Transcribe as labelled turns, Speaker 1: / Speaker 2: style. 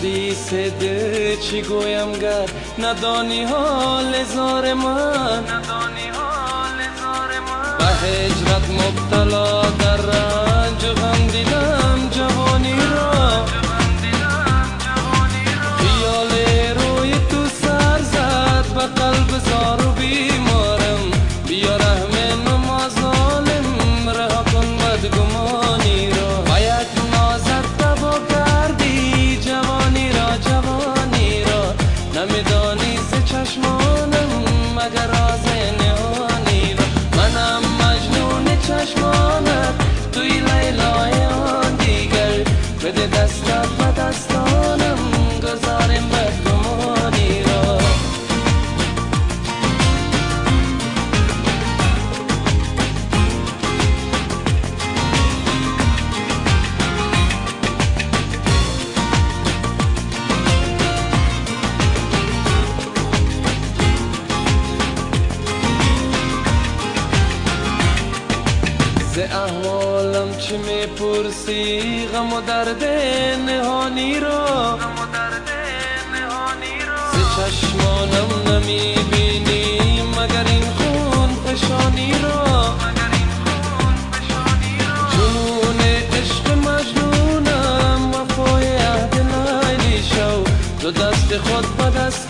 Speaker 1: حدیث دل چی گویم گر ندانی حال زار من به هجرت مبتلا در رنج و غم دیدم جوانی را خیال روی تو سر زد به قلب زار و بیمارم بیا رحم نما ظالم رها کن بدگمانی را با یک نازت تبا کردی جوانی را نمیدانی ز چشمانم مگر راز نهانی را منم مجنون چشمانت توی لیلای آن دیگر بده دستت به دستانم گذاریم بدگمانی را ز احوالم چی میپرسی غم و درد نهانی را ز چشمانم نمیبینی مگر این خون فشانی را جنون عشق مجنونم وفای عهد لیلی شو دو دست خود به دست